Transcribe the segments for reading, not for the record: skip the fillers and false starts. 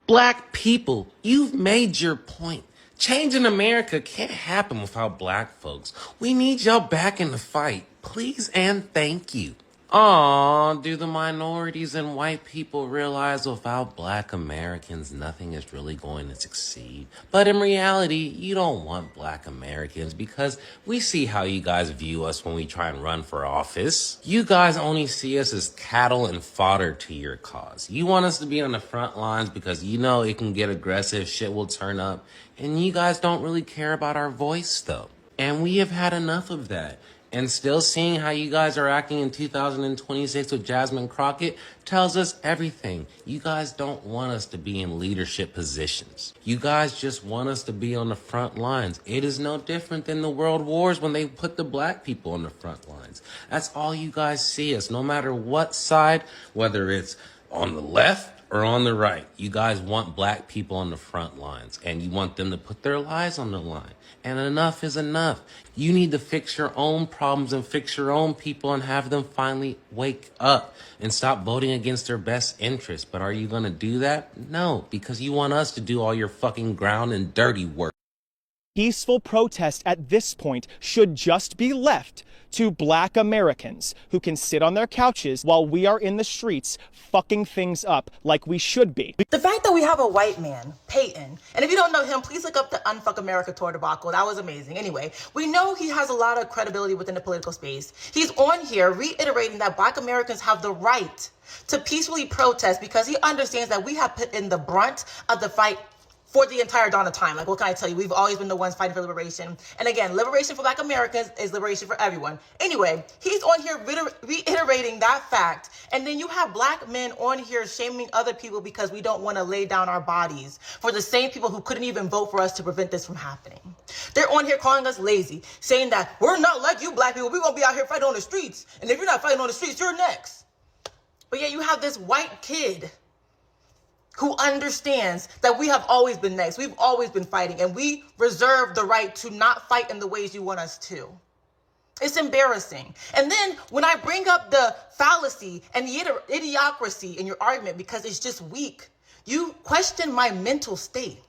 Black people, you've made your point. Change in America can't happen without black folks. We need y'all back in the fight. Please and thank you. Aw, do the minorities and white people realize without black Americans, nothing is really going to succeed? But in reality, you don't want black Americans because we see how you guys view us when we try and run for office. You guys only see us as cattle and fodder to your cause. You want us to be on the front lines because you know it can get aggressive, shit will turn up, and you guys don't really care about our voice though. And we have had enough of that. And still seeing how you guys are acting in 2026 with Jasmine Crockett tells us everything. You guys don't want us to be in leadership positions. You guys just want us to be on the front lines. It is no different than the world wars when they put the black people on the front lines. That's all you guys see us, no matter what side, whether it's on the left or on the right. You guys want black people on the front lines and you want them to put their lives on the line. And enough is enough. You need to fix your own problems and fix your own people and have them finally wake up and stop voting against their best interests. But are you going to do that? No, because you want us to do all your fucking ground and dirty work. Peaceful protest at this point should just be left to black Americans who can sit on their couches while we are in the streets fucking things up like we should be. The fact that we have a white man, Peyton, and if you don't know him, please look up the Unfuck America tour debacle. That was amazing. Anyway, we know he has a lot of credibility within the political space. He's on here reiterating that black Americans have the right to peacefully protest because he understands that we have put in the brunt of the fight for the entire dawn of time. Like, what can I tell you? We've always been the ones fighting for liberation. And again, liberation for black Americans is liberation for everyone. Anyway, he's on here reiterating that fact. And then you have black men on here shaming other people because we don't want to lay down our bodies for the same people who couldn't even vote for us to prevent this from happening. They're on here calling us lazy, saying that we're not like you black people. We're going to be out here fighting on the streets. And if you're not fighting on the streets, you're next. But yet you have this white kid who understands that we have always been next. We've always been fighting, and we reserve the right to not fight in the ways you want us to. It's embarrassing. And then when I bring up the fallacy and the idiocracy in your argument because it's just weak, you question my mental state.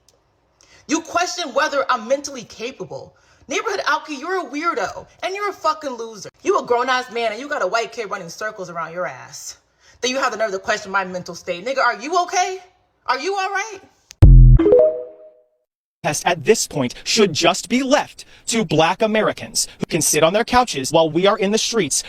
You question whether I'm mentally capable. Neighborhood Alki, you're a weirdo, and you're a fucking loser. You a grown-ass man, and you got a white kid running circles around your ass. Then you have the nerve to question my mental state. Nigga, are you okay? Are you all right? At this point should just be left to black Americans who can sit on their couches while we are in the streets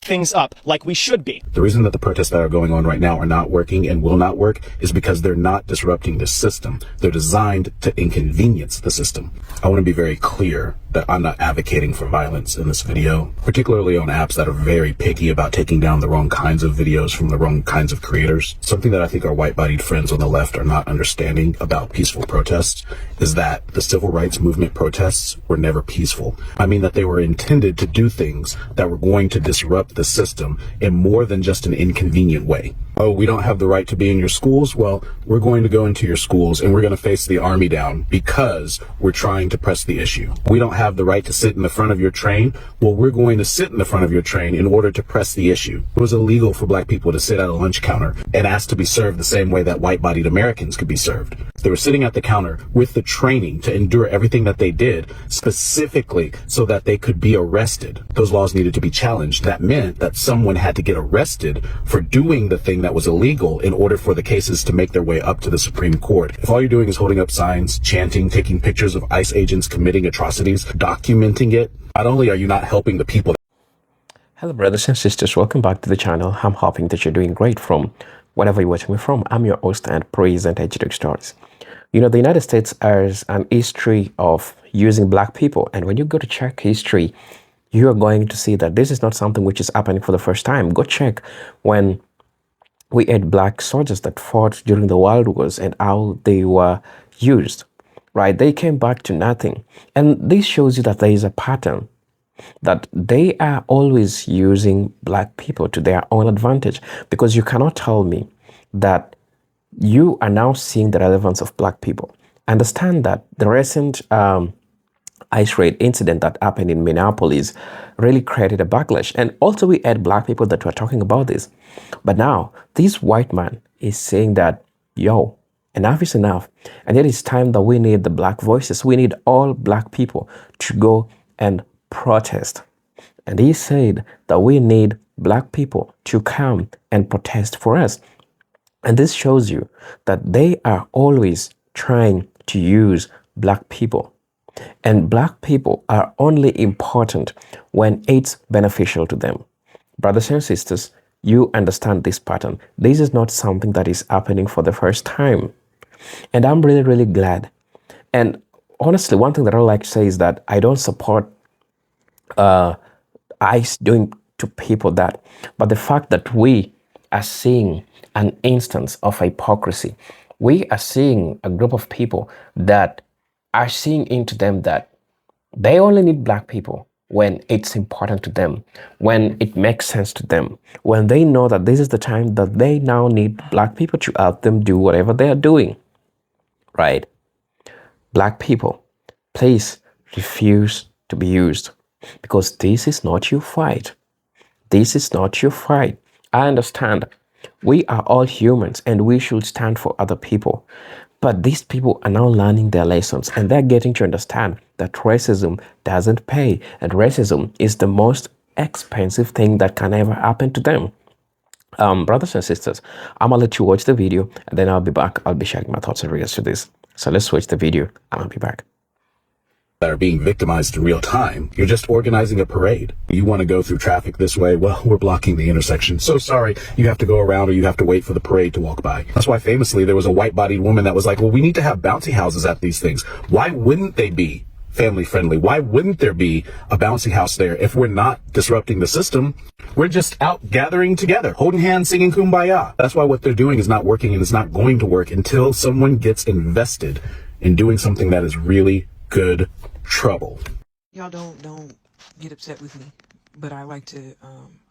things up like we should be. The reason that the protests that are going on right now are not working and will not work is because they're not disrupting the system. They're designed to inconvenience the system. I want to be very clear that I'm not advocating for violence in this video, particularly on apps that are very picky about taking down the wrong kinds of videos from the wrong kinds of creators. Something that I think our white-bodied friends on the left are not understanding about peaceful protests is that the civil rights movement protests were never peaceful. I mean that they were intended to do things that were going to disrupt the system in more than just an inconvenient way. Oh, we don't have the right to be in your schools? Well, we're going to go into your schools and we're going to face the army down because we're trying to press the issue. We don't have the right to sit in the front of your train? Well, we're going to sit in the front of your train in order to press the issue. It was illegal for black people to sit at a lunch counter and ask to be served the same way that white-bodied Americans could be served. They were sitting at the counter with the training to endure everything that they did specifically so that they could be arrested. Those laws needed to be challenged. That meant that someone had to get arrested for doing the thing that was illegal in order for the cases to make their way up to the Supreme Court. If all you're doing is holding up signs, chanting, taking pictures of ICE agents committing atrocities, documenting it, not only are you not helping the people. Hello brothers and sisters, welcome back to the channel. I'm hoping that you're doing great from wherever you're watching me from. I'm your host and presenter Ejidok Stories. You know, the United States has an history of using black people, and when you go to check history, you are going to see that this is not something which is happening for the first time. Go check when we had black soldiers that fought during the World Wars and how they were used, right? They came back to nothing. And this shows you that there is a pattern, that they are always using black people to their own advantage, because you cannot tell me that you are now seeing the relevance of black people. Understand that the recent ICE raid incident that happened in Mineapolis really created a backlash. And also we had black people that were talking about this. But now this white man is saying that, yo, Enough is enough. And it is time that we need the black voices. We need all black people to go and protest. And he said that we need black people to come and protest for us. And this shows you that they are always trying to use black people. And black people are only important when it's beneficial to them. Brothers and sisters, you understand this pattern. This is not something that is happening for the first time. And I'm really, really glad. And honestly, one thing that I would like to say is that I don't support ICE doing to people that, but the fact that we are seeing an instance of hypocrisy, we are seeing a group of people that are seeing into them that they only need black people when it's important to them, when it makes sense to them, when they know that this is the time that they now need black people to help them do whatever they are doing, right? Black people, please refuse to be used because this is not your fight. This is not your fight. I understand. We are all humans and we should stand for other people. But these people are now learning their lessons and they're getting to understand that racism doesn't pay and racism is the most expensive thing that can ever happen to them. Brothers and sisters, I'm gonna let you watch the video and then I'll be back. I'll be sharing my thoughts in regards to this. So let's watch the video and I'll be back. That are being victimized in real time. You're just organizing a parade. You want to go through traffic this way? Well, we're blocking the intersection. So sorry, you have to go around or you have to wait for the parade to walk by. That's why famously there was a white-bodied woman that was like, well, we need to have bouncy houses at these things. Why wouldn't they be family friendly? Why wouldn't there be a bouncy house there if we're not disrupting the system? We're just out gathering together, holding hands, singing Kumbaya. That's why what they're doing is not working and it's not going to work until someone gets invested in doing something that is really good trouble. Y'all don't get upset with me, but I like to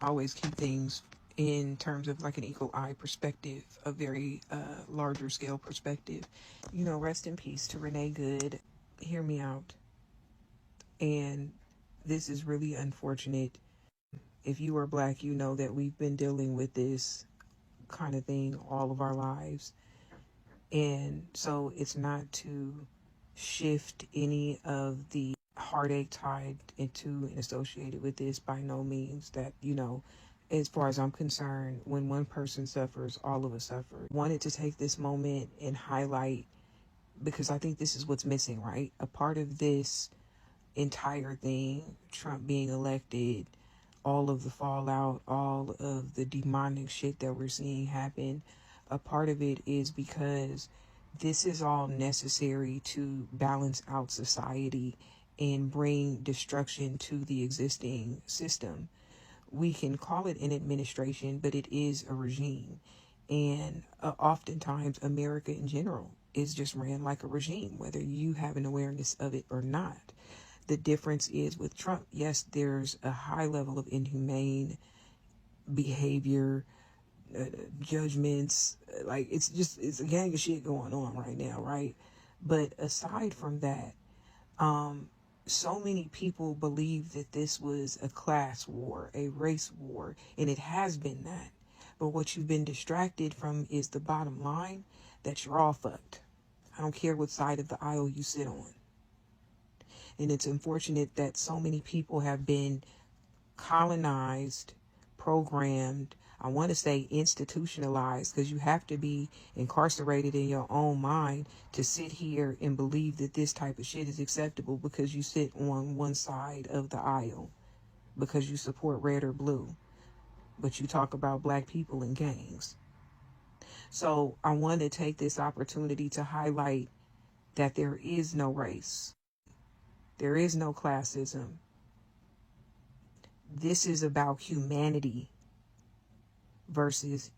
always keep things in terms of like an eagle eye perspective, a very larger scale perspective. You know, rest in peace to Renee Good. Hear me out. And this is really unfortunate. If you are black, you know that we've been dealing with this kind of thing all of our lives. And so it's not to shift any of the heartache tied into and associated with this, by no means. That, you know, as far as I'm concerned, when one person suffers, all of us suffer. Wanted to take this moment and highlight, because I think this is what's missing, right? A part of this entire thing, Trump being elected, all of the fallout, all of the demonic shit that we're seeing happen, a part of it is because this is all necessary to balance out society and bring destruction to the existing system. We can call it an administration, but it is a regime. And oftentimes America in general is just ran like a regime, whether you have an awareness of it or not. The difference is with Trump, yes, there's a high level of inhumane behavior, judgments, like it's a gang of shit going on right now, right? But aside from that, so many people believe that this was a class war, a race war, and it has been that. But what you've been distracted from is the bottom line, that you're all fucked. I don't care what side of the aisle you sit on. And it's unfortunate that so many people have been colonized, programmed, I want to say institutionalized, because you have to be incarcerated in your own mind to sit here and believe that this type of shit is acceptable because you sit on one side of the aisle, because you support red or blue, but you talk about black people in gangs. So I want to take this opportunity to highlight that there is no race. There is no classism. This is about humanity versus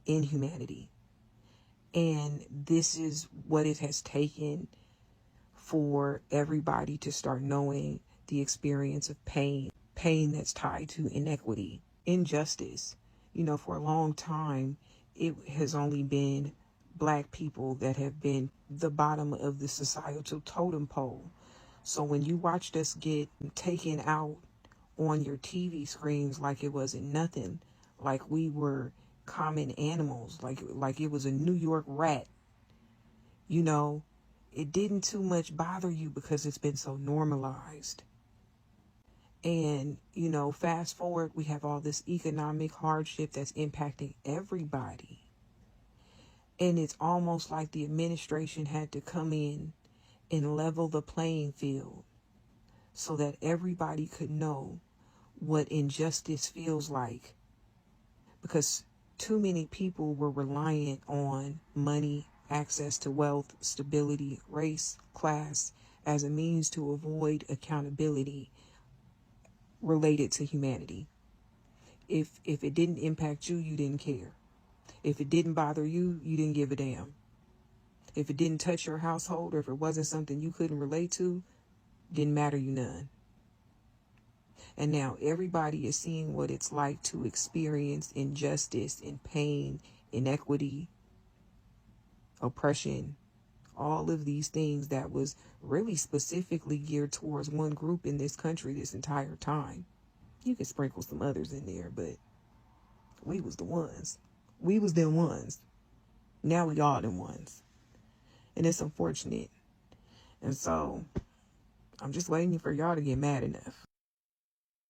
inhumanity. And this is what it has taken for everybody to start knowing the experience of pain that's tied to inequity, injustice. You know, for a long time, it has only been black people that have been the bottom of the societal totem pole. So when you watched us get taken out on your TV screens like it wasn't nothing, like we were common animals, like it was a New York rat, You know, it didn't too much bother you because it's been so normalized. And, you know, fast forward, we have all this economic hardship that's impacting everybody. And it's almost like the administration had to come in and level the playing field so that everybody could know what injustice feels like. Because too many people were reliant on money, access to wealth, stability, race, class as a means to avoid accountability related to humanity. If it didn't impact you, you didn't care. If it didn't bother you, you didn't give a damn. If it didn't touch your household, or if it wasn't something you couldn't relate to, didn't matter you none. And now everybody is seeing what it's like to experience injustice and pain, inequity, oppression, all of these things that was really specifically geared towards one group in this country this entire time. You can sprinkle some others in there, but we was the ones. We was them ones. Now we all them ones. And it's unfortunate. And so I'm just waiting for y'all to get mad enough.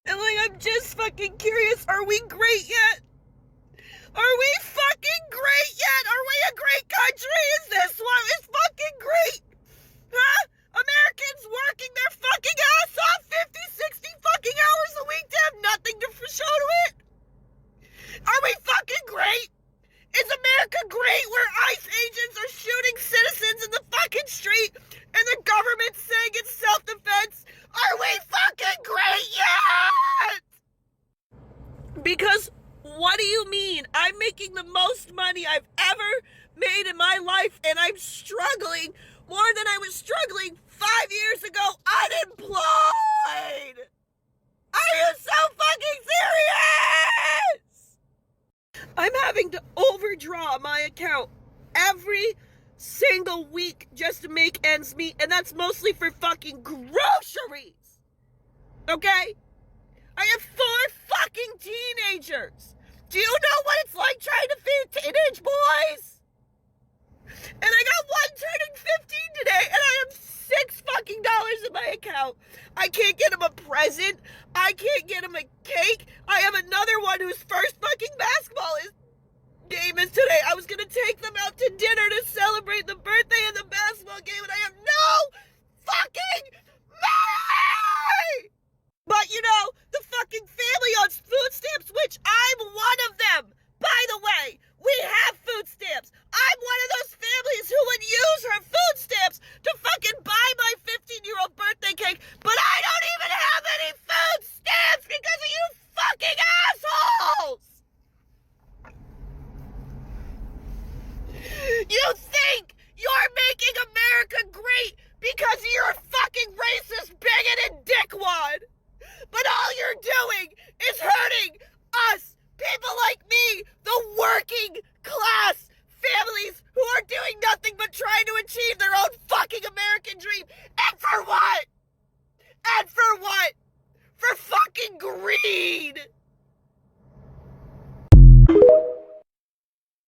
And like, I'm just fucking curious, are we great yet? Are we fucking great yet? Are we a great country? Is this one? Is fucking great? Huh? Americans working their fucking ass off 50, 60 fucking hours a week to have nothing to show to it? Are we fucking great? Is America great where ICE agents are shooting citizens in the fucking street and the government's saying it's self-defense? Are we fucking great yet? Because what do you mean? I'm making the most money I've ever made in my life, and I'm struggling more than I was struggling 5 years ago unemployed. Are you so fucking serious? I'm having to overdraw my account every single week just to make ends meet, and that's mostly for fucking groceries. Okay? I have 4 fucking teenagers. Do you know what it's like trying to feed teenage boys? And I got one turning 15 today, and I have $6 fucking in my account. I can't get him a present. I can't get him a cake. I have another one whose first fucking basketball game is today. I was gonna take them out to dinner to celebrate the birthday of the basketball game, and I have no fucking money! But you know, the fucking family on food stamps, which I'm one of them. By the way, we have food stamps. I'm one of those families who would use her food stamps to fucking buy my 15-year-old birthday cake, but I don't even have any food stamps because of you fucking assholes! You think you're making America great because you're a fucking racist, bigoted dickwad. But all you're doing is hurting us, people like me, the working class families who are doing nothing but trying to achieve their own fucking American dream. And for what? And for what? For fucking greed.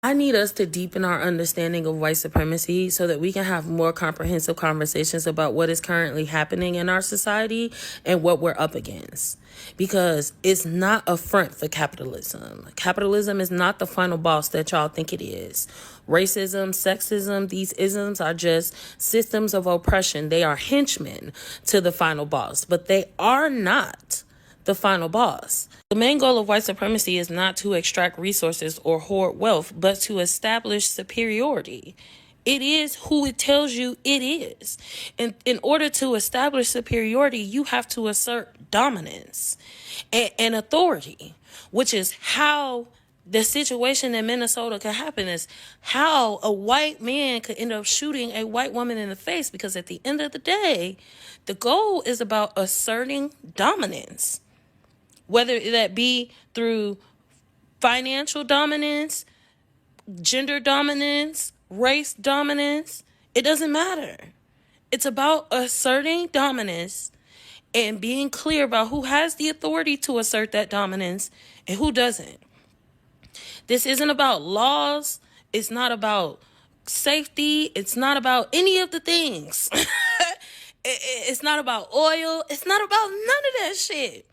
I need us to deepen our understanding of white supremacy so that we can have more comprehensive conversations about what is currently happening in our society and what we're up against. Because it's not a front for capitalism. Capitalism is not the final boss that y'all think it is. Racism, sexism, these isms are just systems of oppression. They are henchmen to the final boss, but they are not the final boss. The main goal of white supremacy is not to extract resources or hoard wealth, but to establish superiority. It is who it tells you it is. And in order to establish superiority, you have to assert dominance and authority, which is how the situation in Minnesota could happen, is how a white man could end up shooting a white woman in the face, because at the end of the day, the goal is about asserting dominance. Whether that be through financial dominance, gender dominance, race dominance, it doesn't matter. It's about asserting dominance and being clear about who has the authority to assert that dominance and who doesn't. This isn't about laws. It's not about safety. It's not about any of the things. It's not about oil. It's not about none of that shit.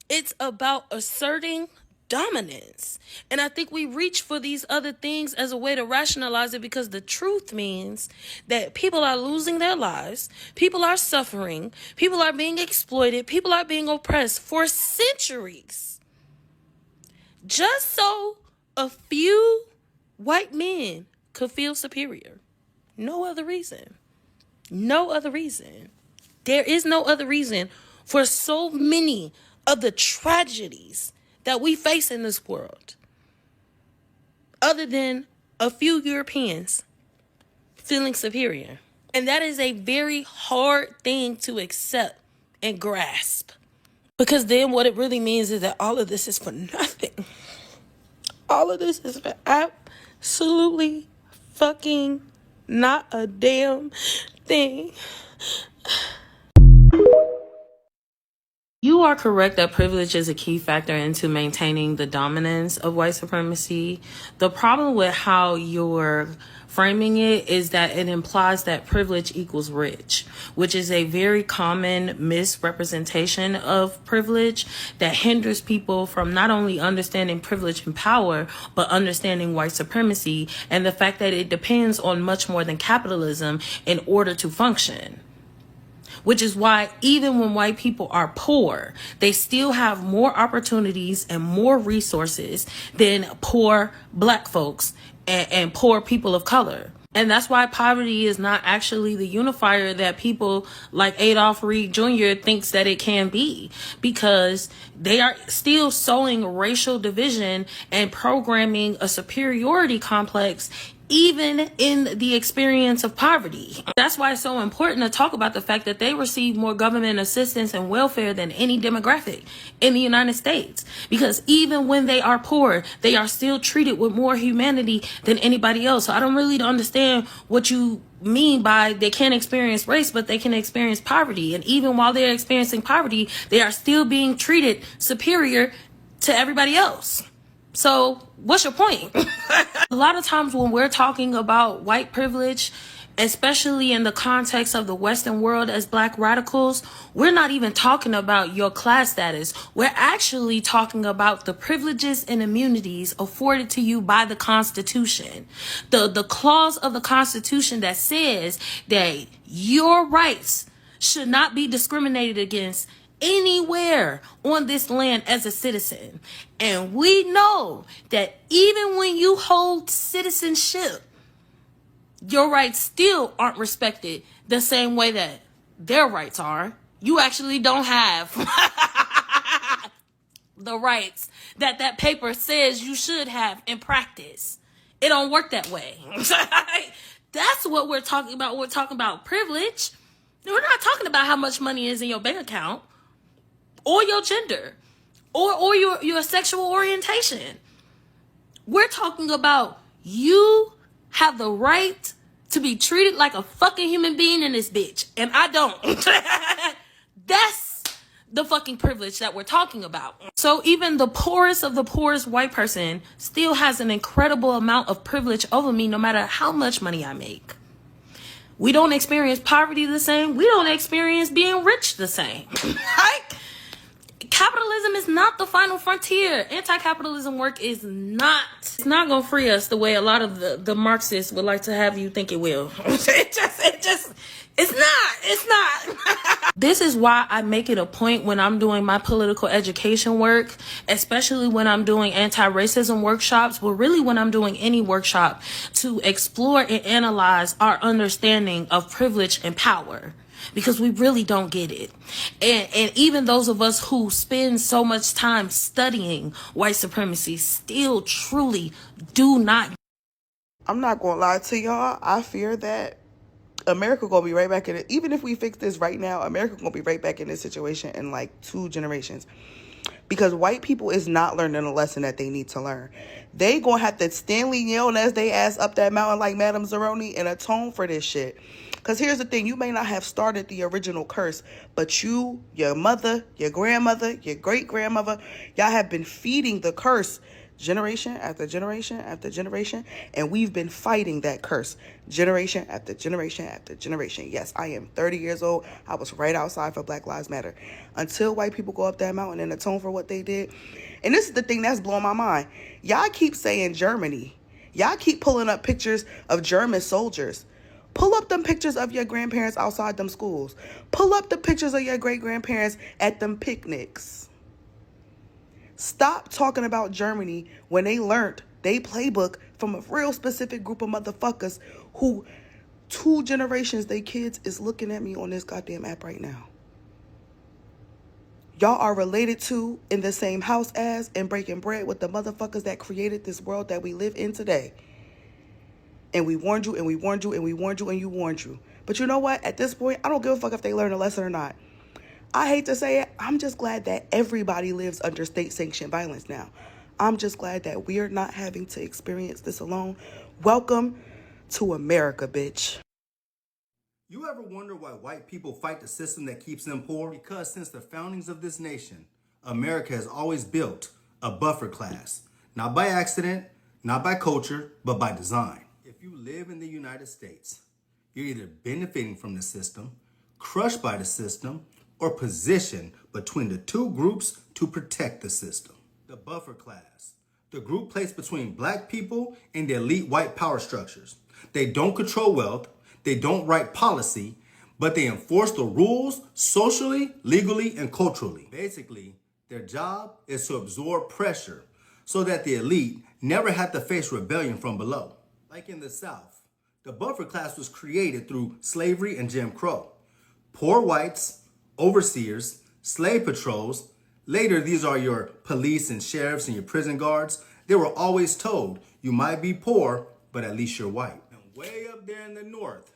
It's about asserting dominance. And I think we reach for these other things as a way to rationalize it, because the truth means that people are losing their lives, people are suffering, people are being exploited, people are being oppressed for centuries. Just so a few white men could feel superior. No other reason. No other reason. There is no other reason for so many of the tragedies that we face in this world, other than a few Europeans feeling superior. And that is a very hard thing to accept and grasp, because then what it really means is that all of this is for nothing. All of this is for absolutely fucking not a damn thing. You are correct that privilege is a key factor into maintaining the dominance of white supremacy. The problem with how you're framing it is that it implies that privilege equals rich, which is a very common misrepresentation of privilege that hinders people from not only understanding privilege and power, but understanding white supremacy and the fact that it depends on much more than capitalism in order to function. Which is why even when white people are poor, they still have more opportunities and more resources than poor black folks and poor people of color. And that's why poverty is not actually the unifier that people like Adolph Reed Jr. thinks that it can be, because they are still sowing racial division and programming a superiority complex even in the experience of poverty. That's why it's so important to talk about the fact that they receive more government assistance and welfare than any demographic in the United States. Because even when they are poor, they are still treated with more humanity than anybody else. So I don't really understand what you mean by they can't experience race, but they can experience poverty. And even while they're experiencing poverty, they are still being treated superior to everybody else. So what's your point? A lot of times when we're talking about white privilege, especially in the context of the Western world as black radicals, we're not even talking about your class status. We're actually talking about the privileges and immunities afforded to you by the Constitution. The clause of the Constitution that says that your rights should not be discriminated against anywhere on this land as a citizen. And we know that even when you hold citizenship, your rights still aren't respected the same way that their rights are. You actually don't have the rights that that paper says you should have in practice. It don't work that way. That's what we're talking about. We're talking about privilege. We're not talking about how much money is in your bank account, or your gender, or your sexual orientation. We're talking about you have the right to be treated like a fucking human being in this bitch. And I don't. That's the fucking privilege that we're talking about. So even the poorest of the poorest white person still has an incredible amount of privilege over me, no matter how much money I make. We don't experience poverty the same. We don't experience being rich the same. Right? Capitalism is not the final frontier. Anti-capitalism work is not. It's not going to free us the way a lot of the Marxists would like to have you think it will. It's not. This is why I make it a point when I'm doing my political education work, especially when I'm doing anti-racism workshops, but really when I'm doing any workshop, to explore and analyze our understanding of privilege and power. Because we really don't get it. And even those of us who spend so much time studying white supremacy still truly do not. I'm not going to lie to y'all. I fear that America going to be right back in it. Even if we fix this right now, America going to be right back in this situation in like 2 generations. Because white people is not learning a lesson that they need to learn. They going to have to Stanley Yell as they ass up that mountain like Madame Zeroni and atone for this shit. Because here's the thing. You may not have started the original curse, but you, your mother, your grandmother, your great-grandmother, y'all have been feeding the curse generation after generation after generation, and we've been fighting that curse generation after generation after generation. Yes, I am 30 years old. I was right outside for Black Lives Matter. Until white people go up that mountain and atone for what they did. And this is the thing that's blowing my mind. Y'all keep saying Germany. Y'all keep pulling up pictures of German soldiers. Pull up them pictures of your grandparents outside them schools. Pull up the pictures of your great-grandparents at them picnics. Stop talking about Germany when they learned they playbook from a real specific group of motherfuckers who 2 generations they kids is looking at me on this goddamn app right now. Y'all are related to, in the same house as, and breaking bread with the motherfuckers that created this world that we live in today. And we warned you, and we warned you, and we warned you, and you warned you. But you know what? At this point, I don't give a fuck if they learn a lesson or not. I hate to say it, I'm just glad that everybody lives under state-sanctioned violence now. I'm just glad that we are not having to experience this alone. Welcome to America, bitch. You ever wonder why white people fight the system that keeps them poor? Because since the foundings of this nation, America has always built a buffer class. Not by accident, not by culture, but by design. If you live in the United States, you're either benefiting from the system, crushed by the system, or positioned between the two groups to protect the system. The buffer class, the group placed between black people and the elite white power structures. They don't control wealth, they don't write policy, but they enforce the rules socially, legally, and culturally. Basically, their job is to absorb pressure so that the elite never had to face rebellion from below. Like in the South, the buffer class was created through slavery and Jim Crow. Poor whites, overseers, slave patrols, later these are your police and sheriffs and your prison guards. They were always told, you might be poor, but at least you're white. And way up there in the North,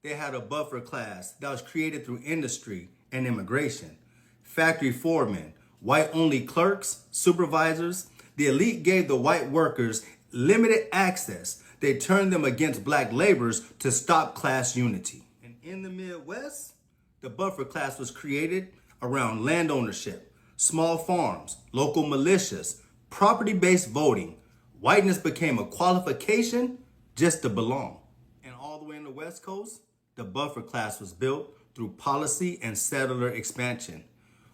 they had a buffer class that was created through industry and immigration. Factory foremen, white-only clerks, supervisors. The elite gave the white workers limited access. They turned them against black laborers to stop class unity. And in the Midwest, the buffer class was created around land ownership, small farms, local militias, property-based voting. Whiteness became a qualification just to belong. And all the way in the West Coast, the buffer class was built through policy and settler expansion.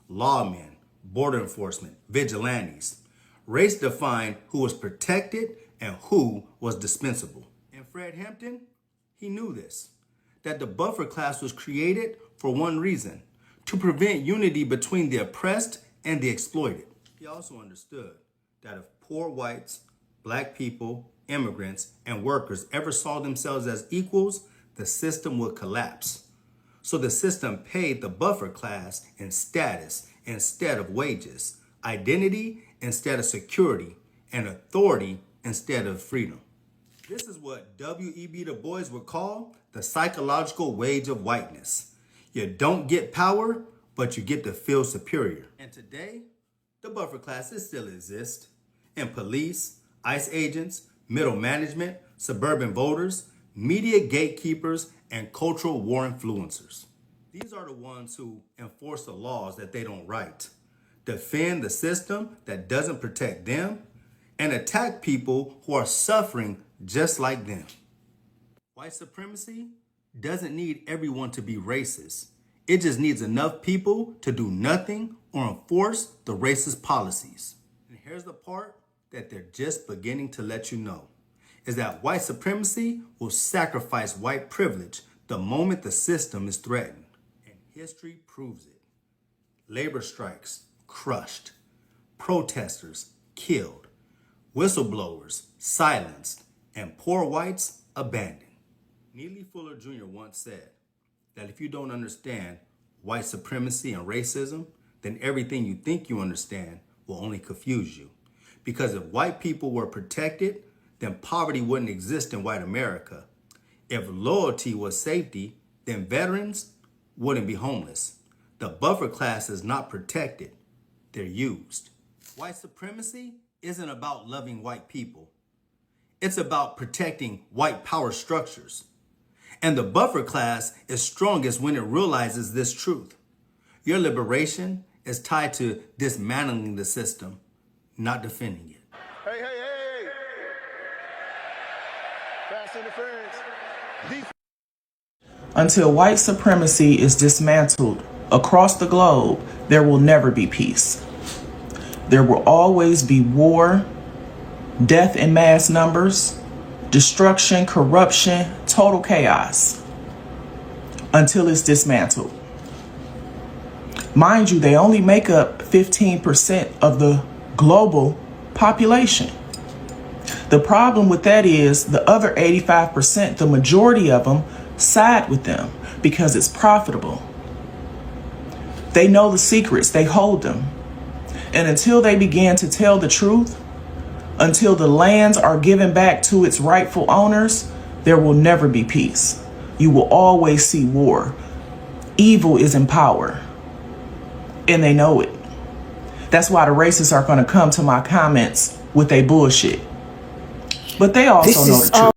Lawmen, border enforcement, vigilantes. Race defined who was protected and who was dispensable. And Fred Hampton, he knew this, that the buffer class was created for one reason, to prevent unity between the oppressed and the exploited. He also understood that if poor whites, black people, immigrants, and workers ever saw themselves as equals, the system would collapse. So the system paid the buffer class in status instead of wages, identity instead of security, and authority instead of freedom. This is what W.E.B. Du Bois would call the psychological wage of whiteness. You don't get power, but you get to feel superior. And today, the buffer classes still exist. And police, ICE agents, middle management, suburban voters, media gatekeepers, and cultural war influencers. These are the ones who enforce the laws that they don't write, defend the system that doesn't protect them, and attack people who are suffering just like them. White supremacy doesn't need everyone to be racist. It just needs enough people to do nothing or enforce the racist policies. And here's the part that they're just beginning to let you know, is that white supremacy will sacrifice white privilege the moment the system is threatened. And history proves it. Labor strikes crushed, protesters killed, whistleblowers silenced, and poor whites abandoned. Neely Fuller Jr. once said that if you don't understand white supremacy and racism, then everything you think you understand will only confuse you. Because if white people were protected, then poverty wouldn't exist in white America. If loyalty was safety, then veterans wouldn't be homeless. The buffer class is not protected, they're used. White supremacy isn't about loving white people. It's about protecting white power structures. And the buffer class is strongest when it realizes this truth. Your liberation is tied to dismantling the system, not defending it. Hey, Until white supremacy is dismantled across the globe, there will never be peace. There will always be war, death in mass numbers, destruction, corruption, total chaos until it's dismantled. Mind you, they only make up 15% of the global population. The problem with that is the other 85%, the majority of them, side with them because it's profitable. They know the secrets, they hold them. And until they begin to tell the truth, until the lands are given back to its rightful owners, there will never be peace. You will always see war. Evil is in power, and they know it. That's why the racists are going to come to my comments with their bullshit. But they also know the truth.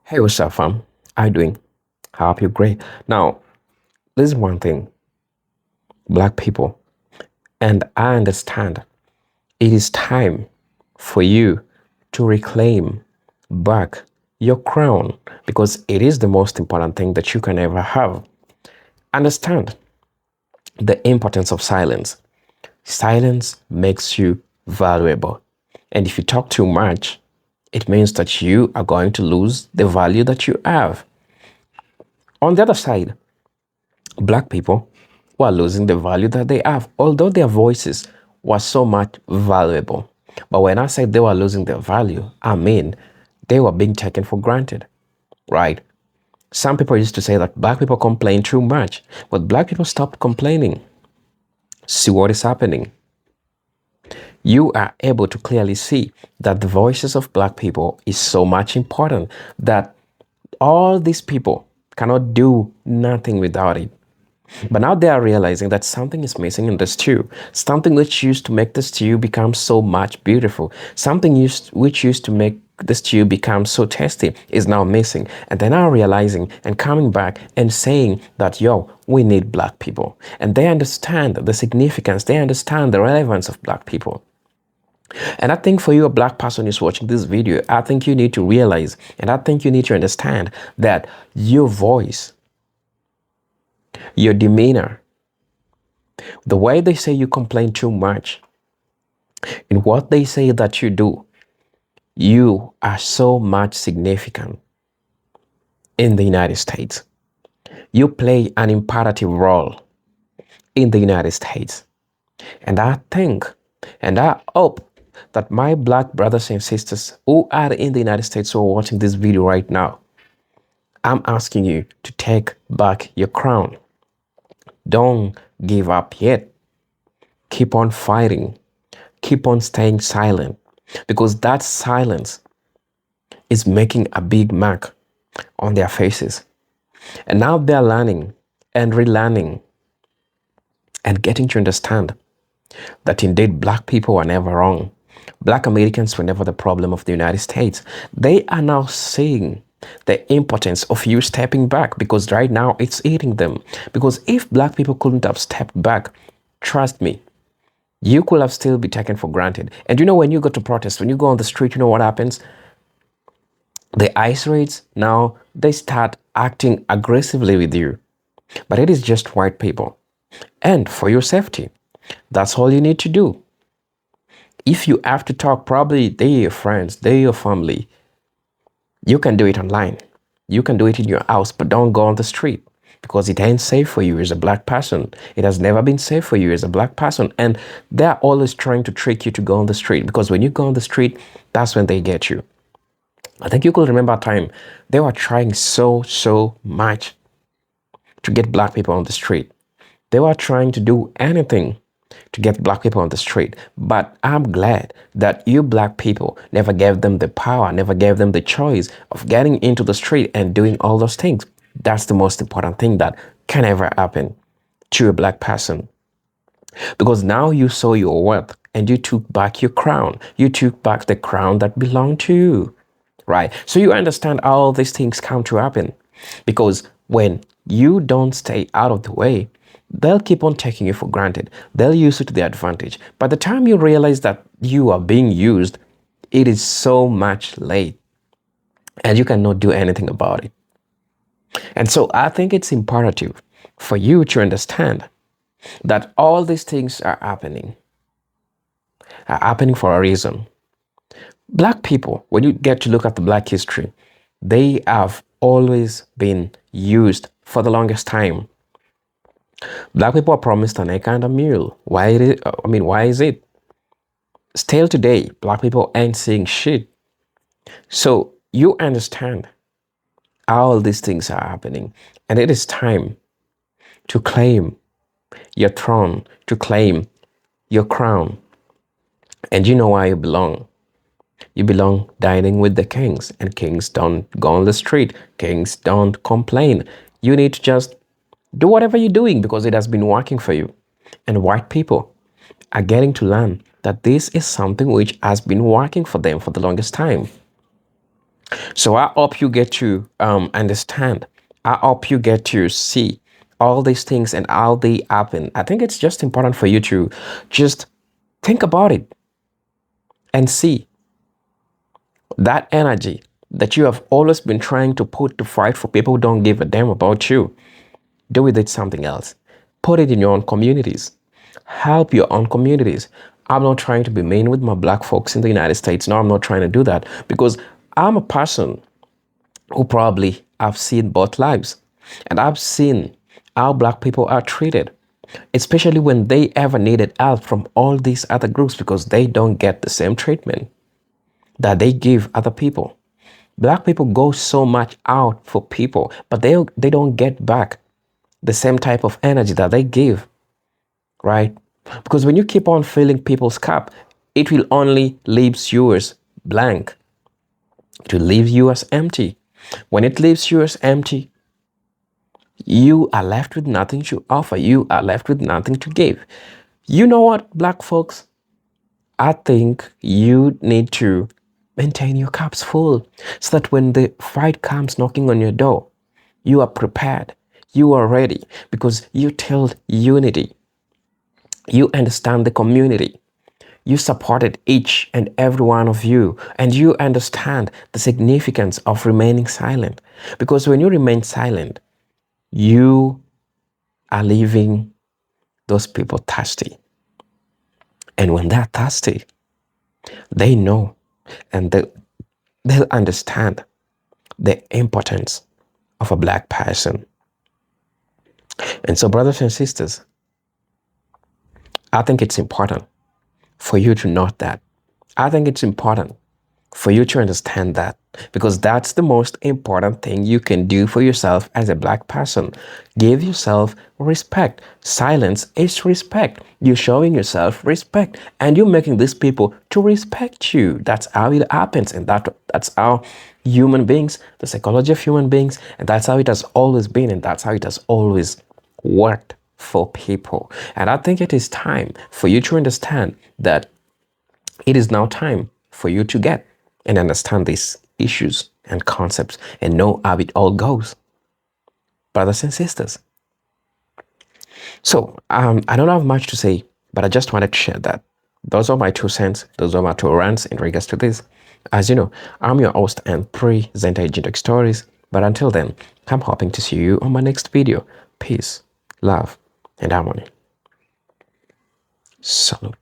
Hey, what's up, fam? How you doing? I hope you're great. Now, this is one thing. Black people, and I understand it is time for you to reclaim back your crown because it is the most important thing that you can ever have. Understand the importance of silence. Silence makes you valuable. And if you talk too much, it means that you are going to lose the value that you have. On the other side, Black people were losing the value that they have, although their voices were so much valuable. But when I say they were losing their value, I mean they were being taken for granted, right? Some people used to say that Black people complain too much, but Black people stopped complaining. See what is happening. You are able to clearly see that the voices of Black people is so much important that all these people cannot do nothing without it. But now they are realizing that something is missing in the stew. Something which used to make the stew become so much beautiful. Something which used to make the stew become so tasty is now missing. And they're now realizing and coming back and saying that, yo, we need Black people. And they understand the significance. They understand the relevance of Black people. And I think for you, a Black person who's watching this video, I think you need to realize, and I think you need to understand that your voice, your demeanor, the way they say you complain too much, and what they say that you do, you are so much significant in the United States. You play an imperative role in the United States. And I think, and I hope that my Black brothers and sisters who are in the United States who are watching this video right now, I'm asking you to take back your crown. Don't give up yet. Keep on fighting. Keep on staying silent, because that silence is making a big mark on their faces. And now they're learning and relearning and getting to understand that indeed Black people were never wrong. Black Americans were never the problem of the United States. They are now seeing the importance of you stepping back, because right now it's eating them. Because if Black people couldn't have stepped back, trust me, you could have still be taken for granted. And you know, when you go to protest, when you go on the street, you know what happens? The ICE raids, now they start acting aggressively with you. But it is just white people. And for your safety, that's all you need to do. If you have to talk, probably they're your friends, they're your family, you can do it online. You can do it in your house, but don't go on the street, because it ain't safe for you as a Black person. It has never been safe for you as a Black person. And they're always trying to trick you to go on the street, because when you go on the street, that's when they get you. I think you could remember a time they were trying so much to get Black people on the street. They were trying to do anything to get Black people on the street. But I'm glad that you Black people never gave them the power, never gave them the choice of getting into the street and doing all those things. That's the most important thing that can ever happen to a Black person. Because now you saw your worth and you took back your crown. You took back the crown that belonged to you, right? So you understand how all these things come to happen. Because when you don't stay out of the way, they'll keep on taking you for granted. They'll use it to their advantage. By the time you realize that you are being used, it is so much late. and you cannot do anything about it. And so I think it's imperative for you to understand that all these things are happening for a reason. Black people, when you get to look at the Black history, they have always been used for the longest time. Black people are promised an egg and a meal. Why is it? Still today, Black people ain't seeing shit. So you understand all these things are happening, and it is time to claim your throne, to claim your crown. And you know why you belong. You belong dining with the kings, and kings don't go on the street. Kings don't complain. You need to just do whatever you're doing because it has been working for you. And white people are getting to learn that this is something which has been working for them for the longest time. So I hope you get to understand. I hope you get to see all these things and how they happen. I think it's just important for you to just think about it and see that energy that you have always been trying to put to fight for people who don't give a damn about you. Do with it something else. Put it in your own communities. Help your own communities. I'm not trying to be mean with my Black folks in the United States. No, I'm not trying to do that because I'm a person who probably have seen both lives. And I've seen how Black people are treated, especially when they ever needed help from all these other groups because they don't get the same treatment that they give other people. Black people go so much out for people, but they don't get back the same type of energy that they give, right? Because when you keep on filling people's cup, it will only leave yours blank. It will leave yours empty. When it leaves yours empty, you are left with nothing to offer. You are left with nothing to give. You know what, Black folks? I think you need to maintain your cups full so that when the fight comes knocking on your door, you are prepared. You are ready because you tell unity. You understand the community. You supported each and every one of you, and you understand the significance of remaining silent. Because when you remain silent, you are leaving those people thirsty. And when they're thirsty, they know and they'll understand the importance of a Black person. And so, brothers and sisters, I think it's important for you to note that. I think it's important for you to understand that because that's the most important thing you can do for yourself as a Black person. Give yourself respect. Silence is respect. You're showing yourself respect and you're making these people to respect you. That's how it happens, and that's how human beings, the psychology of human beings, and that's how it has always been, and that's how it has always worked for people. And I think it is time for you to understand that it is now time for you to get and understand these issues and concepts and know how it all goes, brothers and sisters. So I don't have much to say, but I just wanted to share that. Those are my 2 cents. Those are my 2 rants in regards to this. As you know, I'm your host and presenter, Agent Stories. But until then, I'm hoping to see you on my next video. Peace, love, and harmony. Salute.